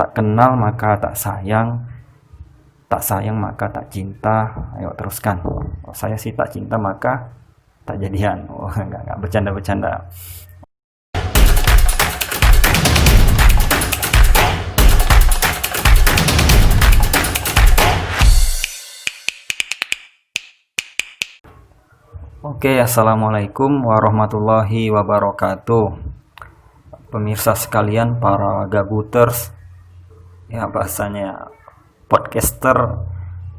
Tak kenal maka tak sayang, tak sayang maka tak cinta. Ayo teruskan. Oh, saya sih tak cinta maka tak jadian. Oh, enggak bercanda-bercanda. Oke, assalamualaikum warahmatullahi wabarakatuh. Pemirsa sekalian, para gabuters, ya bahasanya podcaster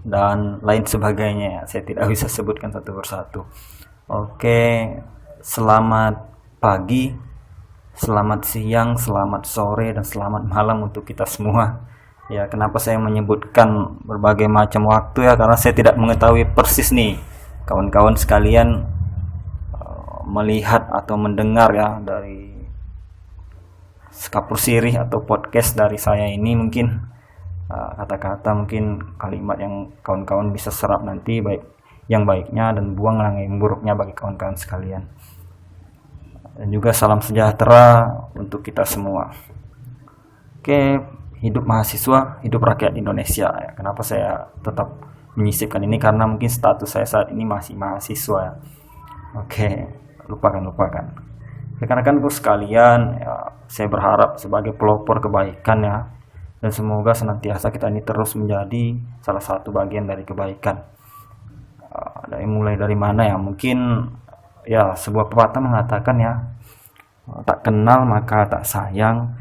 dan lain sebagainya. Saya tidak bisa sebutkan satu persatu. Oke, selamat pagi, selamat siang, selamat sore, dan selamat malam untuk kita semua. Ya, kenapa saya menyebutkan berbagai macam waktu ya? Karena saya tidak mengetahui persis nih kawan-kawan sekalian melihat atau mendengar ya dari sekapur sirih atau podcast dari saya ini, mungkin kata-kata, mungkin kalimat yang kawan-kawan bisa serap nanti, baik yang baiknya dan buang yang buruknya bagi kawan-kawan sekalian. Dan juga salam sejahtera untuk kita semua. Oke, hidup mahasiswa, hidup rakyat Indonesia ya. Kenapa saya tetap menyisipkan ini? Karena mungkin status saya saat ini masih mahasiswa ya. Oke, lupakan. Rekan-rekan sekalian ya, saya berharap sebagai pelopor kebaikan ya, dan semoga senantiasa kita ini terus menjadi salah satu bagian dari kebaikan. Mulai dari mana ya? Mungkin ya sebuah pepatah mengatakan ya, tak kenal maka tak sayang,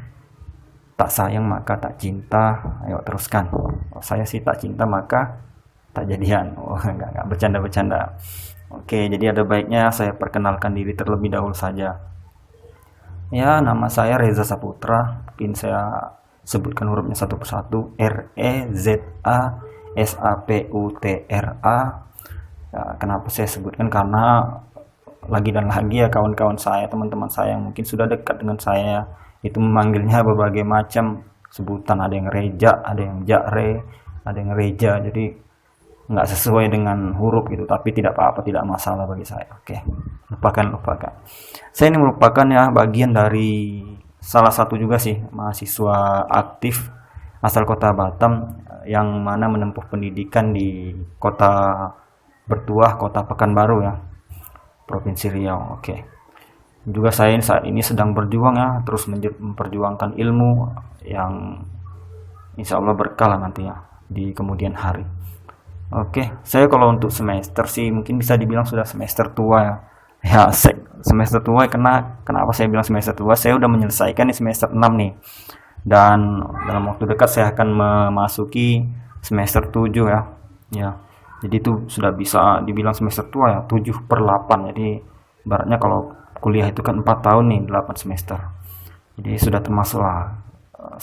tak sayang maka tak cinta. Ayo teruskan. Oh, saya sih tak cinta maka tak jadian. Oh, enggak bercanda-bercanda. Oke, jadi ada baiknya saya perkenalkan diri terlebih dahulu saja. Ya, nama saya Reza Saputra. Mungkin saya sebutkan hurufnya satu persatu. REZA-SAPUTRA. Ya, kenapa saya sebutkan? Karena lagi dan lagi ya kawan-kawan saya, teman-teman saya yang mungkin sudah dekat dengan saya, itu memanggilnya berbagai macam sebutan. Ada yang Reja, ada yang Jakre, ada yang Reja. Jadi nggak sesuai dengan huruf gitu, tapi tidak apa-apa, tidak masalah bagi saya. Oke, lupakan. Saya ini merupakan ya bagian dari salah satu juga sih mahasiswa aktif asal kota Batam, yang mana menempuh pendidikan di kota bertuah, kota Pekanbaru ya, Provinsi Riau. Oke, juga saya saat ini sedang berjuang ya, terus memperjuangkan ilmu yang insya Allah berkah nantinya di kemudian hari. Oke, saya kalau untuk semester sih mungkin bisa dibilang sudah semester tua ya. Ya, semester tua. Kenapa saya bilang semester tua? Saya udah menyelesaikan di semester 6 nih. Dan dalam waktu dekat saya akan memasuki semester 7 ya. Ya. Jadi itu sudah bisa dibilang semester tua ya, 7/8. Jadi ibaratnya kalau kuliah itu kan 4 tahun nih, 8 semester. Jadi sudah termasuk lah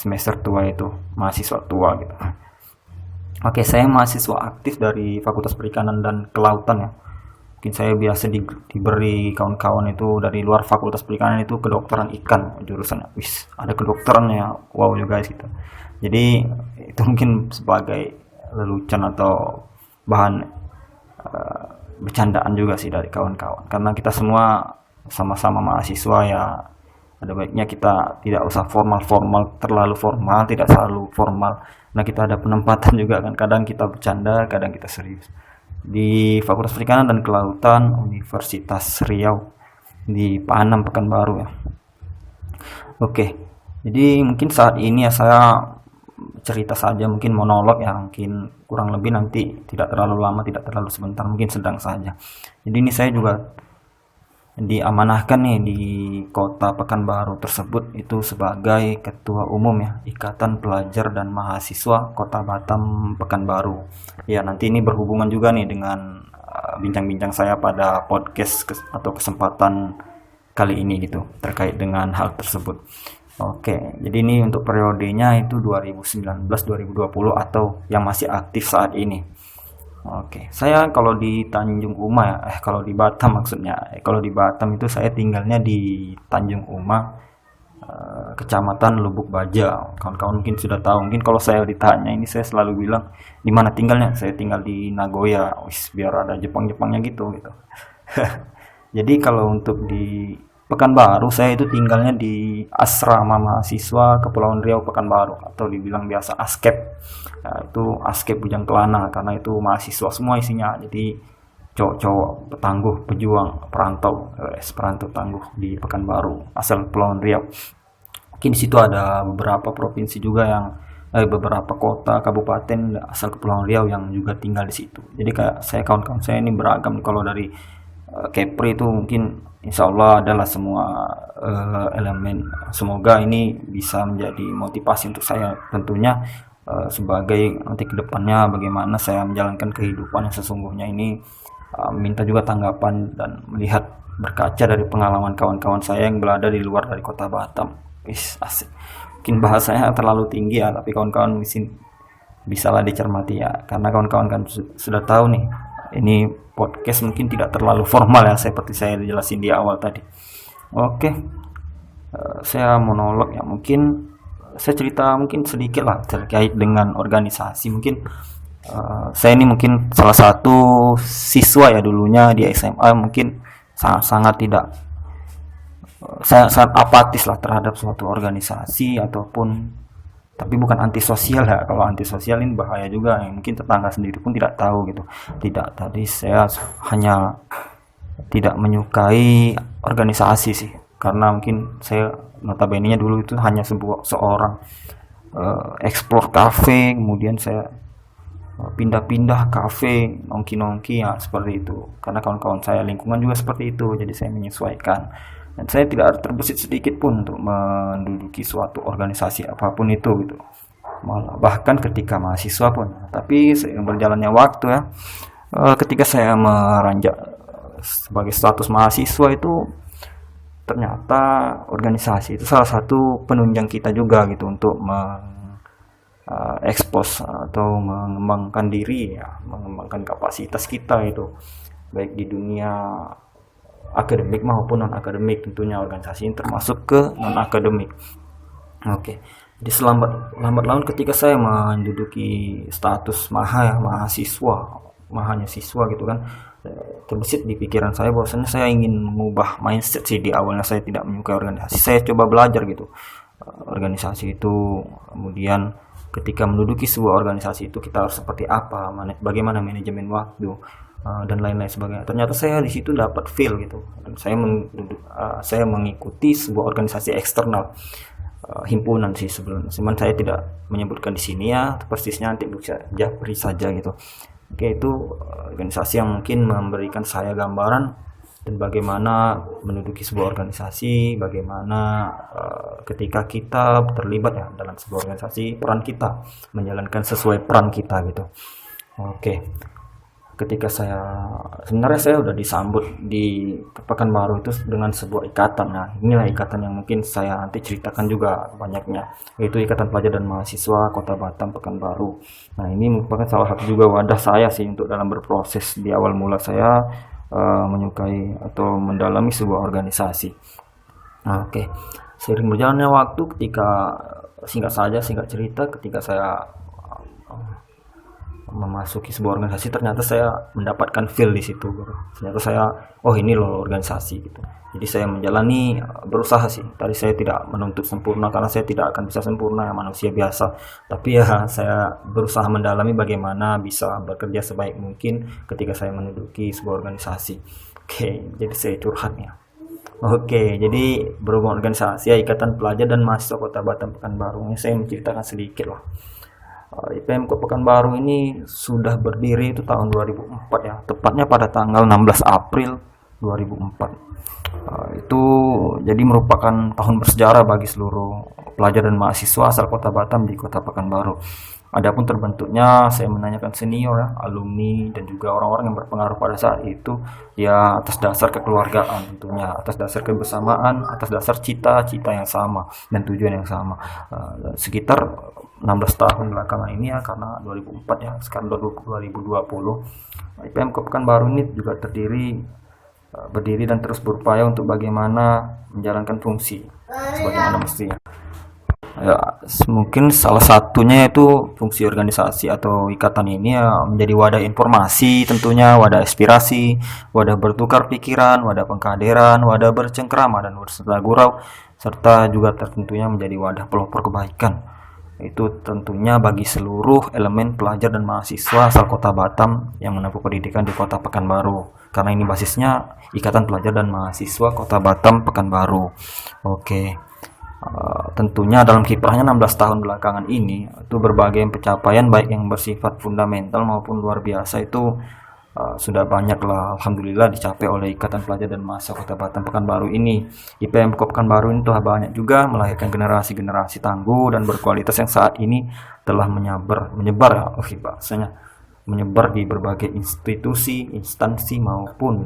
semester tua itu, mahasiswa tua gitu. Oke, saya mahasiswa aktif dari Fakultas Perikanan dan Kelautan ya. Mungkin saya biasa diberi kawan-kawan itu dari luar Fakultas Perikanan itu kedokteran ikan jurusannya. Wis, ada kedokterannya. Wow you guys gitu. Jadi itu mungkin sebagai lelucon atau bahan bercandaan juga sih dari kawan-kawan. Karena kita semua sama-sama mahasiswa ya, ada baiknya kita tidak usah terlalu formal, tidak selalu formal. Nah, kita ada penempatan juga kan, kadang kita bercanda, kadang kita serius. Di Fakultas Perikanan dan Kelautan Universitas Riau di Panam Pekanbaru ya. Oke, jadi mungkin saat ini ya saya cerita saja, mungkin monolog ya, mungkin kurang lebih nanti tidak terlalu lama, tidak terlalu sebentar, mungkin sedang saja. Jadi ini saya juga diamanahkan nih di kota Pekanbaru tersebut itu sebagai ketua umum ya Ikatan Pelajar dan Mahasiswa Kota Batam Pekanbaru. Ya, nanti ini berhubungan juga nih dengan bincang-bincang saya pada podcast atau kesempatan kali ini gitu, terkait dengan hal tersebut. Oke, jadi ini untuk periodenya itu 2019-2020 atau yang masih aktif saat ini. Oke, saya kalau di Tanjung Uma ya, kalau di Batam maksudnya, kalau di Batam itu saya tinggalnya di Tanjung Uma, Kecamatan Lubuk Baja. Kawan-kawan mungkin sudah tahu. Mungkin kalau saya ditanya ini, saya selalu bilang di mana tinggalnya. Saya tinggal di Nagoya, biar ada Jepang-Jepangnya gitu. Jadi kalau untuk di Pekanbaru, saya itu tinggalnya di asrama mahasiswa Kepulauan Riau Pekanbaru, atau dibilang biasa ASKEP. Nah, itu ASKEP Bujang Kelana karena itu mahasiswa semua isinya. Jadi cowok-cowok petangguh, pejuang, perantau, perantau tangguh di Pekanbaru, asal Kepulauan Riau. Mungkin di situ ada beberapa provinsi juga yang beberapa kota, kabupaten asal Kepulauan Riau yang juga tinggal di situ. Jadi kayak kawan-kawan saya ini beragam. Kalau dari Kepri itu mungkin insya Allah adalah semua elemen. Semoga ini bisa menjadi motivasi untuk saya tentunya, sebagai nanti kedepannya bagaimana saya menjalankan kehidupan yang sesungguhnya ini. Minta juga tanggapan dan melihat, berkaca dari pengalaman kawan-kawan saya yang berada di luar dari kota Batam. Asik. Mungkin bahasanya terlalu tinggi ya, tapi kawan-kawan bisalah dicermati ya, karena kawan-kawan kan sudah tahu nih, ini podcast mungkin tidak terlalu formal ya, seperti saya jelasin di awal tadi. Oke, saya monolog ya, mungkin saya cerita mungkin sedikit lah terkait dengan organisasi. Mungkin saya ini mungkin salah satu siswa ya dulunya di SMA, mungkin sangat tidak, saya sangat apatis lah terhadap suatu organisasi ataupun, tapi bukan antisosial ya. Kalau antisosial ini bahaya juga, mungkin tetangga sendiri pun tidak tahu gitu. Tidak, tadi saya hanya tidak menyukai organisasi sih, karena mungkin saya notabene-nya dulu itu hanya seorang explore cafe, kemudian saya pindah-pindah kafe, nongki-nongki ya, seperti itu. Karena kawan-kawan saya lingkungan juga seperti itu, jadi saya menyesuaikan. Dan saya tidak terbesit sedikit pun untuk menduduki suatu organisasi apapun itu gitu. Malah bahkan ketika mahasiswa pun. Tapi seiring berjalannya waktu ya, ketika saya meranjak sebagai status mahasiswa itu, ternyata organisasi itu salah satu penunjang kita juga gitu untuk expose atau mengembangkan diri ya, mengembangkan kapasitas kita itu, baik di dunia akademik maupun non akademik. Tentunya organisasi ini termasuk ke non akademik. Oke, jadi lambat laun ketika saya menduduki status mahanya siswa gitu kan, terbesit di pikiran saya bahwasanya saya ingin mengubah mindset sih. Di awalnya saya tidak menyukai organisasi, saya coba belajar gitu organisasi itu. Kemudian ketika menduduki sebuah organisasi itu kita harus seperti apa, bagaimana manajemen waktu, dan lain-lain sebagainya. Ternyata saya di situ dapat feel gitu. Dan saya mengikuti sebuah organisasi eksternal, himpunan sih sebelumnya. Cuman saya tidak menyebutkan di sini ya, persisnya nanti bisa japri saja gitu. Oke, itu organisasi yang mungkin memberikan saya gambaran dan bagaimana menduduki sebuah organisasi, bagaimana ketika kita terlibat ya dalam sebuah organisasi, peran kita menjalankan sesuai peran kita gitu. Oke, ketika sebenarnya saya udah disambut di Pekanbaru itu dengan sebuah ikatan. Nah, inilah ikatan yang mungkin saya nanti ceritakan juga banyaknya, yaitu Ikatan Pelajar dan Mahasiswa Kota Batam Pekanbaru. Nah, ini merupakan salah satu juga wadah saya sih untuk dalam berproses di awal mula saya menyukai atau mendalami sebuah organisasi. Nah, oke. Seiring berjalannya waktu, singkat cerita, ketika saya memasuki sebuah organisasi, ternyata saya mendapatkan feel di situ gitu. Ternyata saya, oh ini loh organisasi gitu. Jadi saya menjalani, berusaha sih. Tadi saya tidak menuntut sempurna karena saya tidak akan bisa sempurna ya, manusia biasa. Tapi ya saya berusaha mendalami bagaimana bisa bekerja sebaik mungkin ketika saya menduduki sebuah organisasi. Oke, jadi saya curhat ya. Oke, jadi berhubung organisasi ya, Ikatan Pelajar dan Mahasiswa Kota Batam Pekanbaru, ini saya menceritakan sedikit lah. IPM Pekanbaru ini sudah berdiri itu tahun 2004 ya, tepatnya pada tanggal 16 April 2004. Itu jadi merupakan tahun bersejarah bagi seluruh pelajar dan mahasiswa asal Kota Batam di Kota Pekanbaru. Adapun terbentuknya, saya menanyakan senior ya, alumni dan juga orang-orang yang berpengaruh pada saat itu ya, atas dasar kekeluargaan tentunya, atas dasar kebersamaan, atas dasar cita-cita yang sama dan tujuan yang sama. Sekitar 16 tahun belakangan ini ya, karena 2004 ya, sekarang 2020, IPM Pekanbaru ini juga berdiri dan terus berupaya untuk bagaimana menjalankan fungsi sebagaimana mestinya. Ya, mungkin salah satunya itu fungsi organisasi atau ikatan ini ya menjadi wadah informasi, tentunya wadah aspirasi, wadah bertukar pikiran, wadah pengkaderan, wadah bercengkrama dan berserta gurau, serta juga tentunya menjadi wadah pelopor kebaikan. Itu tentunya bagi seluruh elemen pelajar dan mahasiswa asal Kota Batam yang menempuh pendidikan di Kota Pekanbaru. Karena ini basisnya Ikatan Pelajar dan Mahasiswa Kota Batam Pekanbaru. Oke. Tentunya dalam kiprahnya 16 tahun belakangan ini itu berbagai pencapaian baik yang bersifat fundamental maupun luar biasa itu sudah banyaklah alhamdulillah dicapai oleh Ikatan Pelajar dan Mahasiswa Kota Batam Pekanbaru ini. IPM Pekanbaru ini telah banyak juga melahirkan generasi-generasi tangguh dan berkualitas yang saat ini telah menyebar bahasanya menyebar di berbagai institusi, instansi maupun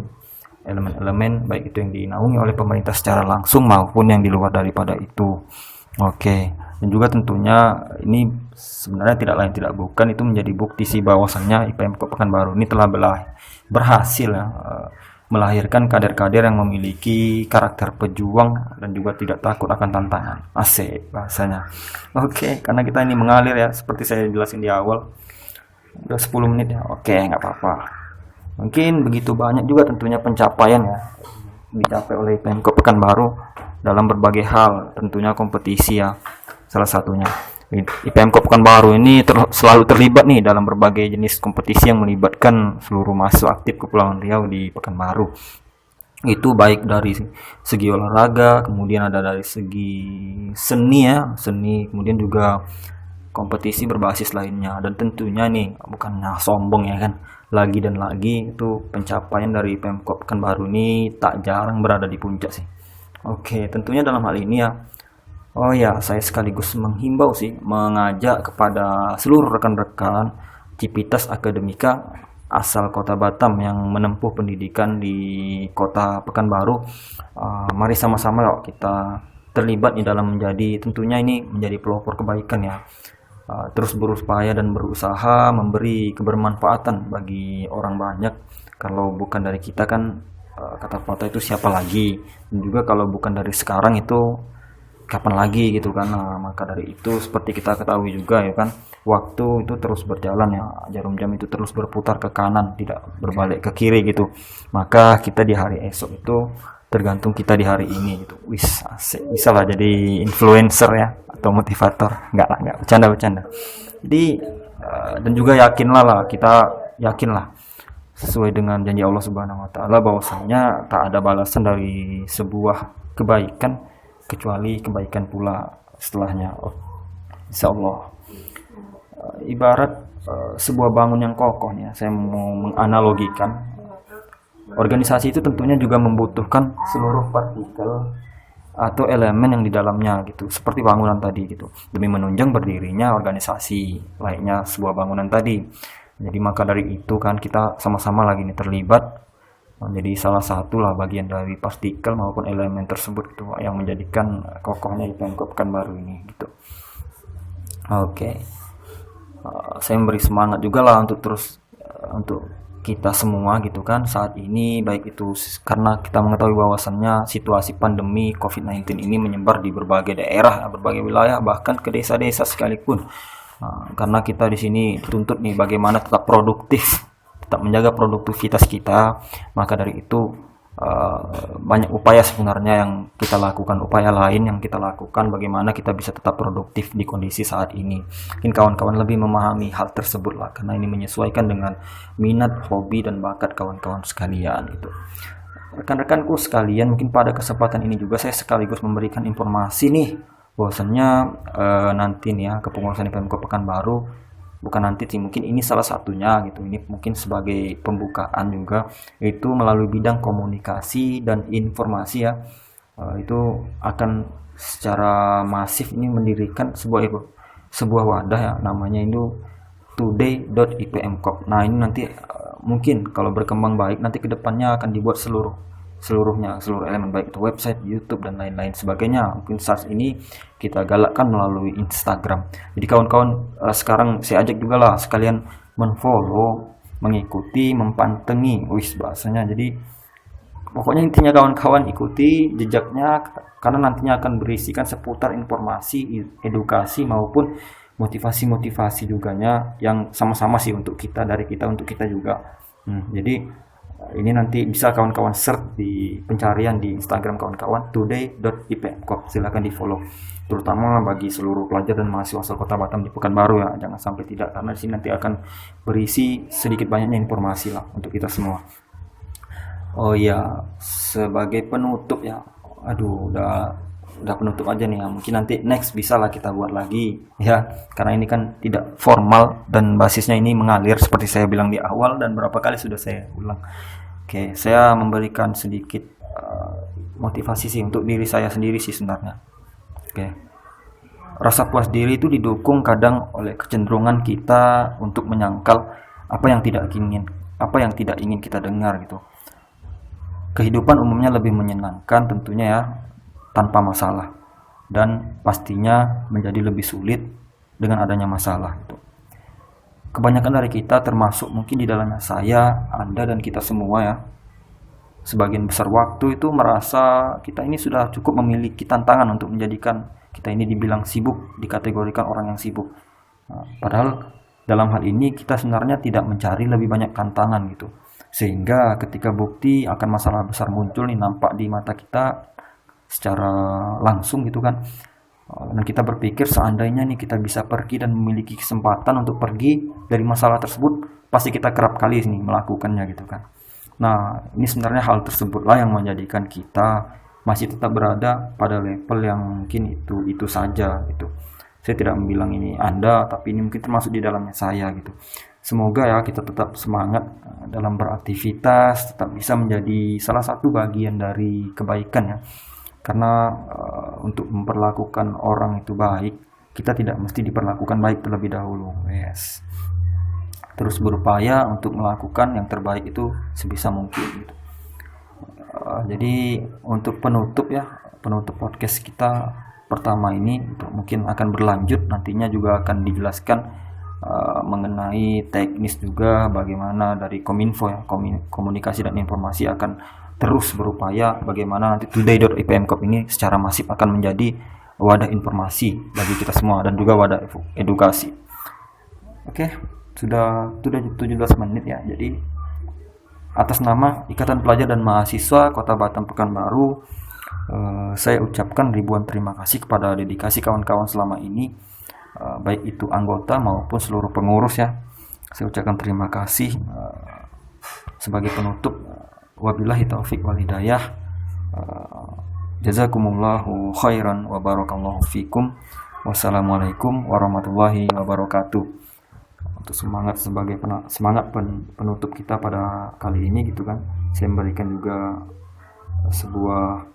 elemen-elemen baik itu yang dinaungi oleh pemerintah secara langsung maupun yang di luar daripada itu. Oke, dan juga tentunya ini sebenarnya tidak lain tidak bukan itu menjadi bukti sih bahwasannya IPM Pekanbaru ini telah berhasil ya, melahirkan kader-kader yang memiliki karakter pejuang dan juga tidak takut akan tantangan. Asik bahasanya. Oke, karena kita ini mengalir ya seperti saya jelasin di awal. Udah 10 menit ya. Oke, nggak apa-apa. Mungkin begitu banyak juga tentunya pencapaian ya dicapai oleh Pemkot Pekanbaru dalam berbagai hal, tentunya kompetisi ya salah satunya. Pemkot Pekanbaru ini selalu terlibat nih dalam berbagai jenis kompetisi yang melibatkan seluruh mahasiswa aktif Kepulauan Riau di Pekanbaru. Itu baik dari segi olahraga, kemudian ada dari segi seni ya, kemudian juga kompetisi berbasis lainnya. Dan tentunya nih bukannya sombong ya kan, lagi dan lagi itu pencapaian dari Pemkot Pekanbaru ini tak jarang berada di puncak sih. Oke, tentunya dalam hal ini ya, oh ya, saya sekaligus menghimbau sih, mengajak kepada seluruh rekan-rekan Civitas Akademika asal Kota Batam yang menempuh pendidikan di Kota Pekanbaru. Mari sama-sama yuk kita terlibat di dalam tentunya ini menjadi pelopor kebaikan ya. Terus berupaya dan berusaha memberi kebermanfaatan bagi orang banyak. Kalau bukan dari kita kan kata patah itu siapa lagi, dan juga kalau bukan dari sekarang itu kapan lagi gitu kan. Maka dari itu seperti kita ketahui juga ya kan, waktu itu terus berjalan ya, jarum jam itu terus berputar ke kanan, tidak berbalik ke kiri gitu. Maka kita di hari esok itu tergantung kita di hari ini gitu. Wis, asik. Bisa lah jadi influencer ya atau motivator. Enggak bercanda. Jadi dan juga yakinlah kita yakinlah sesuai dengan janji Allah Subhanahu wa taala bahwasanya tak ada balasan dari sebuah kebaikan kecuali kebaikan pula setelahnya. Insyaallah. Ibarat sebuah bangun yang kokoh ya, saya mau menganalogikan. Organisasi itu tentunya juga membutuhkan seluruh partikel atau elemen yang di dalamnya gitu, seperti bangunan tadi gitu, demi menunjang berdirinya organisasi lainnya sebuah bangunan tadi. Jadi maka dari itu kan kita sama-sama lagi nih terlibat menjadi salah satu lah bagian dari partikel maupun elemen tersebut gitu, yang menjadikan kokohnya Pemkot Pekanbaru ini gitu. Oke. Saya memberi semangat juga lah untuk terus untuk kita semua gitu kan saat ini, baik itu karena kita mengetahui bahwasannya situasi pandemi COVID-19 ini menyebar di berbagai daerah, berbagai wilayah, bahkan ke desa-desa sekalipun. Karena kita di sini dituntut nih bagaimana tetap produktif, tetap menjaga produktivitas kita. Maka dari itu banyak upaya sebenarnya yang kita lakukan, upaya lain yang kita lakukan bagaimana kita bisa tetap produktif di kondisi saat ini. Mungkin kawan-kawan lebih memahami hal tersebut lah, karena ini menyesuaikan dengan minat, hobi, dan bakat kawan-kawan sekalian itu. Rekan-rekanku sekalian, mungkin pada kesempatan ini juga saya sekaligus memberikan informasi nih bahwasannya nanti nih ya kepengurusan Pemkot Pekanbaru, bukan nanti sih, mungkin ini salah satunya gitu, ini mungkin sebagai pembukaan juga, itu melalui bidang komunikasi dan informasi ya, itu akan secara masif ini mendirikan sebuah wadah ya, namanya itu today.ipmkop. Nah ini nanti mungkin kalau berkembang baik nanti kedepannya akan dibuat seluruh elemen, baik itu website, YouTube, dan lain-lain sebagainya. Mungkin saat ini kita galakkan melalui Instagram. Jadi kawan-kawan sekarang saya ajak juga lah sekalian menfollow, mengikuti, mempantengi bahasanya. Jadi Pokoknya intinya kawan-kawan ikuti jejaknya, karena nantinya akan berisikan seputar informasi, edukasi maupun motivasi-motivasi juganya yang sama-sama sih untuk kita, dari kita untuk kita juga. Jadi ini nanti bisa kawan-kawan search di pencarian di Instagram kawan-kawan today.ipmkop, silahkan di follow, terutama bagi seluruh pelajar dan mahasiswa asal Kota Batam di Pekanbaru ya, jangan sampai tidak, karena di sini nanti akan berisi sedikit banyaknya informasi lah untuk kita semua. Oh iya, sebagai penutup ya, aduh udah penutup aja nih ya, mungkin nanti next bisa lah kita buat lagi ya, karena ini kan tidak formal dan basisnya ini mengalir seperti saya bilang di awal dan berapa kali sudah saya ulang. Oke, saya memberikan sedikit motivasi sih untuk diri saya sendiri sih sebenarnya. Oke, rasa puas diri itu didukung kadang oleh kecenderungan kita untuk menyangkal apa yang tidak ingin kita dengar gitu. Kehidupan umumnya lebih menyenangkan tentunya ya, tanpa masalah, dan pastinya menjadi lebih sulit dengan adanya masalah itu. Kebanyakan dari kita, termasuk mungkin di dalamnya saya, Anda dan kita semua ya, sebagian besar waktu itu merasa kita ini sudah cukup memiliki tantangan untuk menjadikan kita ini dibilang sibuk, dikategorikan orang yang sibuk. Padahal dalam hal ini kita sebenarnya tidak mencari lebih banyak tantangan gitu. Sehingga ketika bukti akan masalah besar muncul nih, nampak di mata kita secara langsung gitu kan, dan kita berpikir seandainya nih kita bisa pergi dan memiliki kesempatan untuk pergi dari masalah tersebut, pasti kita kerap kali nih melakukannya gitu kan. Nah, ini sebenarnya hal tersebutlah yang menjadikan kita masih tetap berada pada level yang mungkin itu saja gitu. Saya tidak membilang ini Anda, tapi ini mungkin termasuk di dalamnya saya gitu. Semoga ya kita tetap semangat dalam beraktivitas, tetap bisa menjadi salah satu bagian dari kebaikan ya. Karena untuk memperlakukan orang itu baik, kita tidak mesti diperlakukan baik terlebih dahulu. Yes. Terus berupaya untuk melakukan yang terbaik itu sebisa mungkin gitu. Jadi untuk penutup podcast kita pertama ini mungkin akan berlanjut, nantinya juga akan dijelaskan mengenai teknis juga, bagaimana dari Kominfo ya, komunikasi dan informasi akan terus berupaya bagaimana nanti today.ipmkop ini secara masif akan menjadi wadah informasi bagi kita semua dan juga wadah edukasi. Oke, sudah 17 menit ya. Jadi atas nama Ikatan Pelajar dan Mahasiswa Kota Batam Pekanbaru, saya ucapkan ribuan terima kasih kepada dedikasi kawan-kawan selama ini, baik itu anggota maupun seluruh pengurus ya. Saya ucapkan terima kasih. Sebagai penutup, wabillahi taufik wal hidayah. Jazakumullahu khairan wa barakallahu fikum. Wassalamualaikum warahmatullahi wabarakatuh. Untuk semangat penutup kita pada kali ini gitu kan, saya memberikan juga sebuah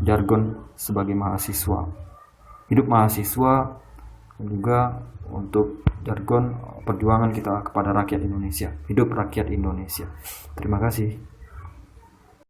jargon sebagai mahasiswa. Hidup mahasiswa, dan juga untuk jargon perjuangan kita kepada rakyat Indonesia. Hidup rakyat Indonesia. Terima kasih.